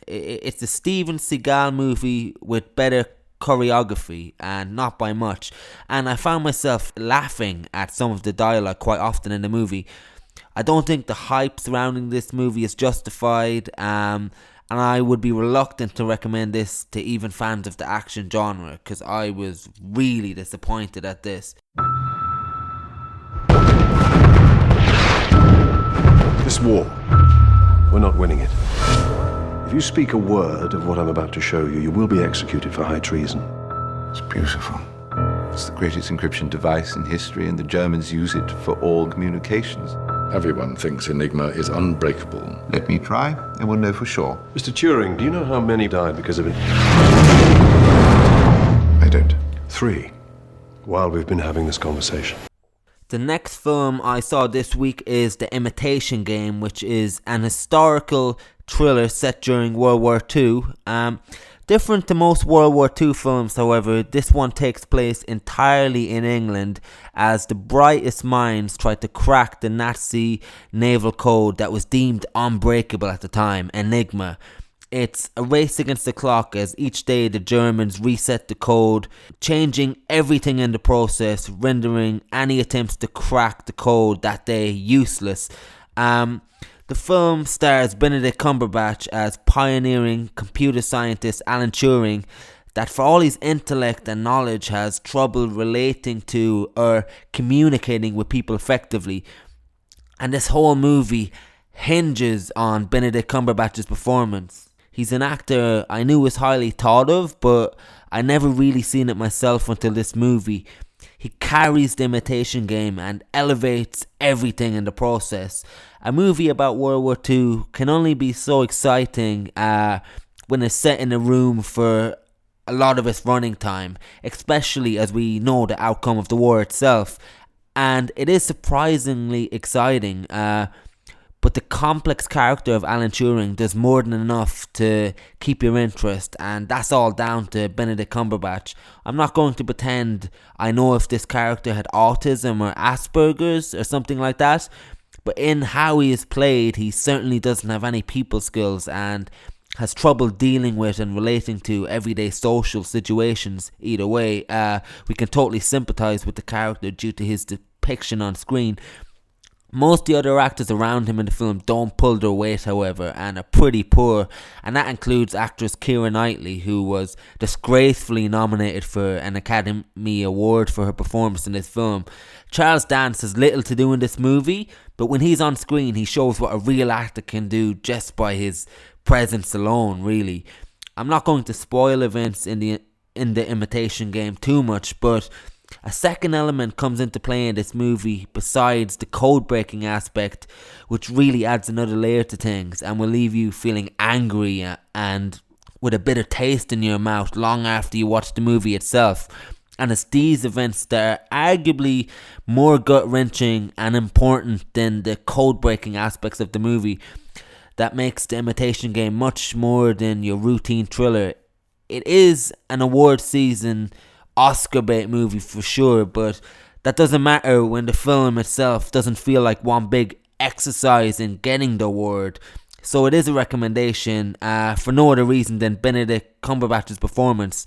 It's a Steven Seagal movie with better choreography, and not by much. And I found myself laughing at some of the dialogue quite often in the movie. I don't think the hype surrounding this movie is justified, and I would be reluctant to recommend this to even fans of the action genre, because I was really disappointed at this. This war, we're not winning it. If you speak a word of what I'm about to show you, you will be executed for high treason. It's beautiful. It's the greatest encryption device in history, and the Germans use it for all communications. Everyone thinks Enigma is unbreakable. Let me try, and we'll know for sure. Mr. Turing, do you know how many died because of it? I don't. 3. While we've been having this conversation. The next film I saw this week is The Imitation Game, which is an historical thriller set during World War II. Different to most World War II films, however, this one takes place entirely in England as the brightest minds tried to crack the Nazi naval code that was deemed unbreakable at the time, Enigma. It's a race against the clock as each day the Germans reset the code, changing everything in the process, rendering any attempts to crack the code that day useless. The film stars Benedict Cumberbatch as pioneering computer scientist Alan Turing, that for all his intellect and knowledge has trouble relating to or communicating with people effectively. And this whole movie hinges on Benedict Cumberbatch's performance. He's an actor I knew was highly thought of, but I never really seen it myself until this movie. He carries The Imitation Game and elevates everything in the process. A movie about World War II can only be so exciting when it's set in a room for a lot of its running time, especially as we know the outcome of the war itself. And it is surprisingly exciting. But the complex character of Alan Turing does more than enough to keep your interest, and that's all down to Benedict Cumberbatch. I'm not going to pretend I know if this character had autism or Asperger's or something like that, but in how he is played, he certainly doesn't have any people skills and has trouble dealing with and relating to everyday social situations. Either way, we can totally sympathise with the character due to his depiction on screen. Most of the other actors around him in the film don't pull their weight, however, and are pretty poor, and that includes actress Keira Knightley, who was disgracefully nominated for an Academy Award for her performance in this film. Charles Dance has little to do in this movie, but when he's on screen he shows what a real actor can do just by his presence alone, really. I'm not going to spoil events in the Imitation Game too much, but a second element comes into play in this movie besides the code-breaking aspect, which really adds another layer to things and will leave you feeling angry and with a bitter taste in your mouth long after you watch the movie itself. And it's these events that are arguably more gut-wrenching and important than the code-breaking aspects of the movie that makes The Imitation Game much more than your routine thriller. It is an award season Oscar bait movie for sure, but that doesn't matter when the film itself doesn't feel like one big exercise in getting the award. So it is a recommendation for no other reason than Benedict Cumberbatch's performance,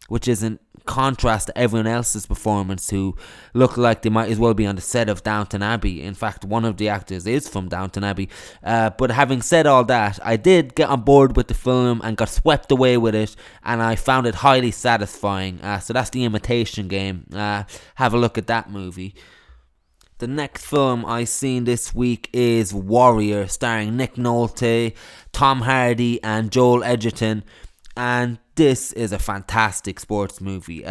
which is in contrast to everyone else's performance who look like they might as well be on the set of Downton Abbey. In fact, one of the actors is from Downton Abbey. But having said all that, I did get on board with the film and got swept away with it, and I found it highly satisfying. So that's The Imitation Game. Have a look at that movie. The next film I seen this week is Warrior, starring Nick Nolte, Tom Hardy and Joel Edgerton. And this is a fantastic sports movie.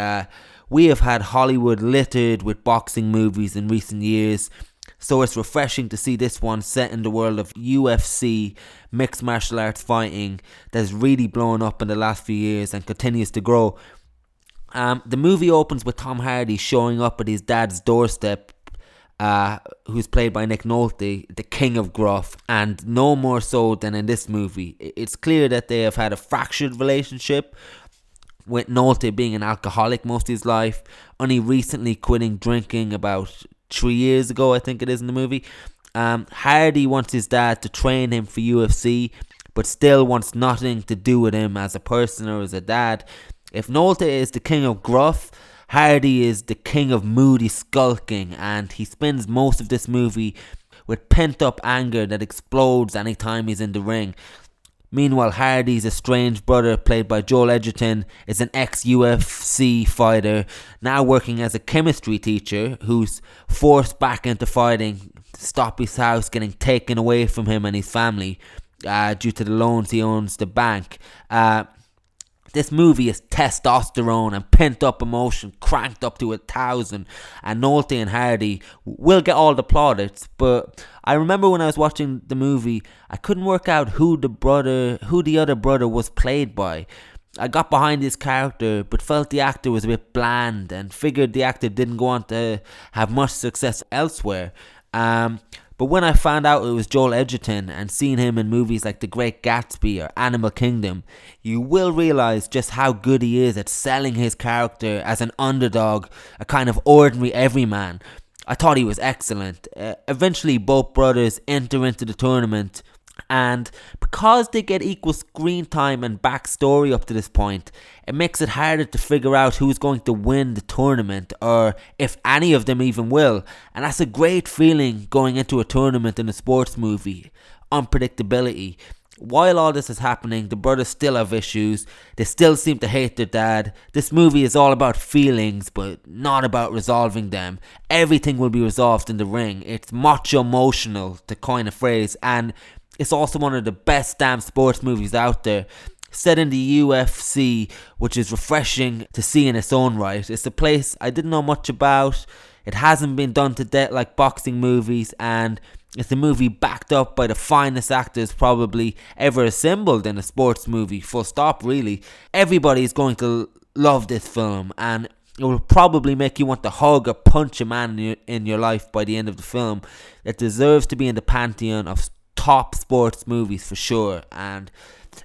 We have had Hollywood littered with boxing movies in recent years, so it's refreshing to see this one set in the world of UFC, mixed martial arts fighting, that has really blown up in the last few years and continues to grow. The movie opens with Tom Hardy showing up at his dad's doorstep, who's played by Nick Nolte, the king of gruff, and no more so than in this movie. It's clear that they have had a fractured relationship, with Nolte being an alcoholic most of his life, only recently quitting drinking about 3 years ago, I think it is in the movie. Hardy wants his dad to train him for UFC, but still wants nothing to do with him as a person or as a dad. If Nolte is the king of gruff, Hardy is the king of moody skulking, and he spends most of this movie with pent up anger that explodes anytime he's in the ring. Meanwhile, Hardy's estranged brother, played by Joel Edgerton, is an ex-UFC fighter, now working as a chemistry teacher, who's forced back into fighting to stop his house getting taken away from him and his family due to the loans he owns the bank. This movie is testosterone and pent up emotion cranked up to 1,000, and Nolte and Hardy will get all the plaudits. But I remember when I was watching the movie, I couldn't work out who the other brother was played by. I got behind his character, but felt the actor was a bit bland, and figured the actor didn't go on to have much success elsewhere. But when I found out it was Joel Edgerton and seen him in movies like The Great Gatsby or Animal Kingdom, you will realise just how good he is at selling his character as an underdog, a kind of ordinary everyman. I thought he was excellent. Eventually both brothers enter into the tournament, and because they get equal screen time and backstory up to this point, it makes it harder to figure out who's going to win the tournament, or if any of them even will. And that's a great feeling going into a tournament in a sports movie. Unpredictability. While all this is happening, the brothers still have issues. They still seem to hate their dad. This movie is all about feelings, but not about resolving them. Everything will be resolved in the ring. It's macho emotional, to coin a phrase, and it's also one of the best damn sports movies out there. Set in the UFC, which is refreshing to see in its own right. It's a place I didn't know much about. It hasn't been done to death like boxing movies, and it's a movie backed up by the finest actors probably ever assembled in a sports movie. Full stop, really. Everybody is going to love this film, and it will probably make you want to hug or punch a man in your life by the end of the film. It deserves to be in the pantheon of top sports movies for sure. And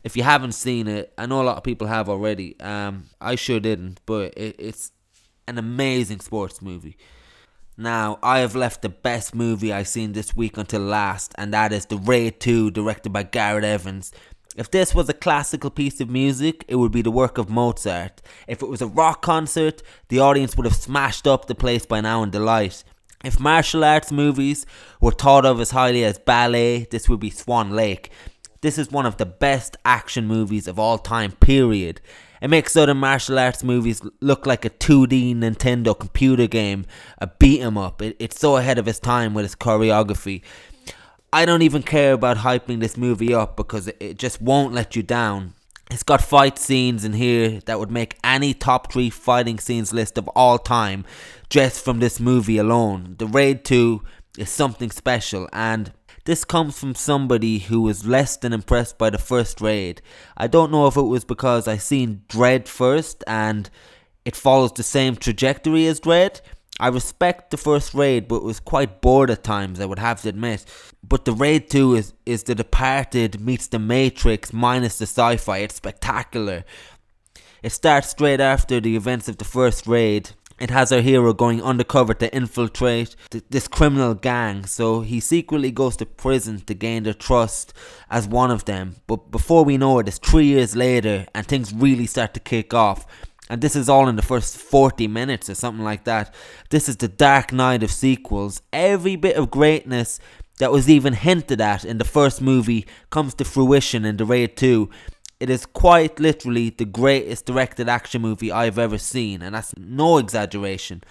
if you haven't seen it, I know a lot of people have already. I sure didn't, but it's an amazing sports movie. Now, I have left the best movie I've seen this week until last, and that is The Raid 2, directed by Gareth Evans. If this was a classical piece of music, it would be the work of Mozart. If it was a rock concert, the audience would have smashed up the place by now in delight. If martial arts movies were thought of as highly as ballet, this would be Swan Lake. This is one of the best action movies of all time, period. It makes other martial arts movies look like a 2D Nintendo computer game, a beat 'em up. It's so ahead of its time with its choreography. I don't even care about hyping this movie up because it just won't let you down. It's got fight scenes in here that would make any top 3 fighting scenes list of all time just from this movie alone. The Raid 2 is something special, and this comes from somebody who was less than impressed by the first Raid. I don't know if it was because I seen Dread first and it follows the same trajectory as Dread. I respect the first Raid, but was quite bored at times, I would have to admit. But the Raid 2 is The Departed meets The Matrix minus the sci-fi. It's spectacular. It starts straight after the events of the first Raid. It has our hero going undercover to infiltrate this criminal gang, so he secretly goes to prison to gain their trust as one of them. But before we know it, it's 3 years later and things really start to kick off. And this is all in the first 40 minutes or something like that. This is the dark night of sequels. Every bit of greatness that was even hinted at in the first movie comes to fruition in The Raid 2. It is quite literally the greatest directed action movie I've ever seen, and that's no exaggeration.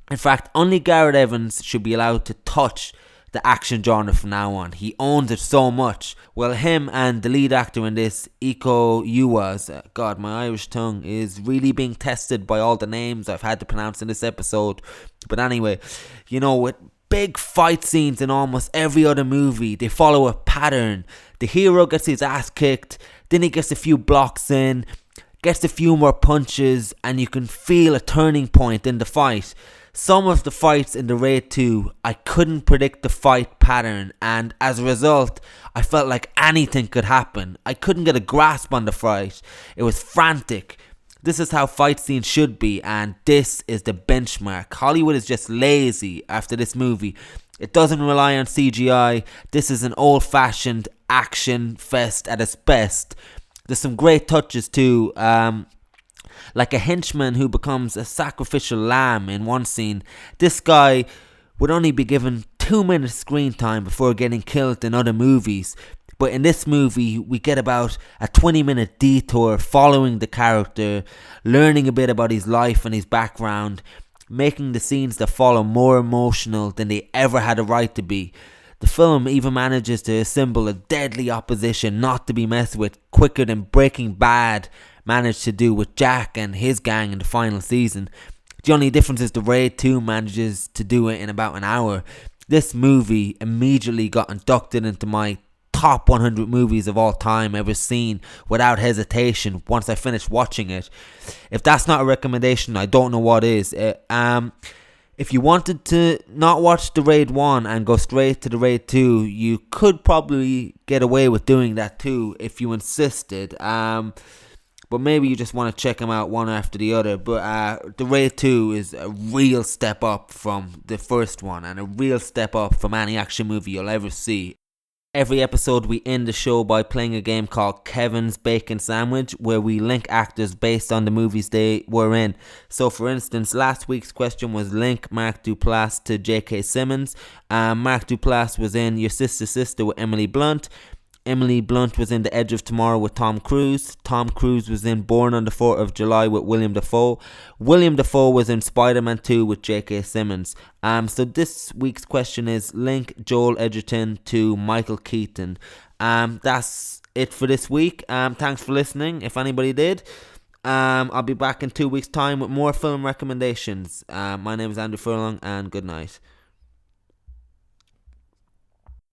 In fact, only Gareth Evans should be allowed to touch the action genre from now on. He owns it so much. Well, him and the lead actor in this, Iko Uwais, God, my Irish tongue is really being tested by all the names I've had to pronounce in this episode. But anyway, you know, with big fight scenes in almost every other movie, they follow a pattern. The hero gets his ass kicked, then he gets a few blocks in, gets a few more punches, and you can feel a turning point in the fight. Some of the fights in The Raid 2, I couldn't predict the fight pattern, and as a result, I felt like anything could happen. I couldn't get a grasp on the fight. It was frantic. This is how fight scenes should be, and this is the benchmark. Hollywood is just lazy after this movie. It doesn't rely on CGI. This is an old-fashioned action fest at its best. There's some great touches too, like a henchman who becomes a sacrificial lamb in one scene. This guy would only be given 2 minutes screen time before getting killed in other movies. But in this movie, we get about a 20-minute detour following the character, learning a bit about his life and his background, making the scenes that follow more emotional than they ever had a right to be. The film even manages to assemble a deadly opposition not to be messed with quicker than Breaking Bad managed to do with Jack and his gang in the final season. The only difference is the Raid 2 manages to do it in about an hour. This movie immediately got inducted into my top 100 movies of all time ever seen without hesitation once I finished watching it. If that's not a recommendation, I don't know what is. If you wanted to not watch the Raid 1 and go straight to the Raid 2, you could probably get away with doing that too if you insisted. But maybe you just want to check them out one after the other. But the Raid 2 is a real step up from the first one, and a real step up from any action movie you'll ever see. Every episode we end the show by playing a game called Kevin's Bacon Sandwich, where we link actors based on the movies they were in. So for instance, last week's question was link Mark Duplass to J.K. Simmons. Mark Duplass was in Your Sister's Sister with Emily Blunt. Emily Blunt was in The Edge of Tomorrow with Tom Cruise. Tom Cruise was in Born on the 4th of July with William Dafoe. William Dafoe was in Spider-Man 2 with J.K. Simmons. So this week's question is link Joel Edgerton to Michael Keaton. That's it for this week. Thanks for listening, if anybody did. I'll be back in 2 weeks' time with more film recommendations. My name is Andrew Furlong, and good night.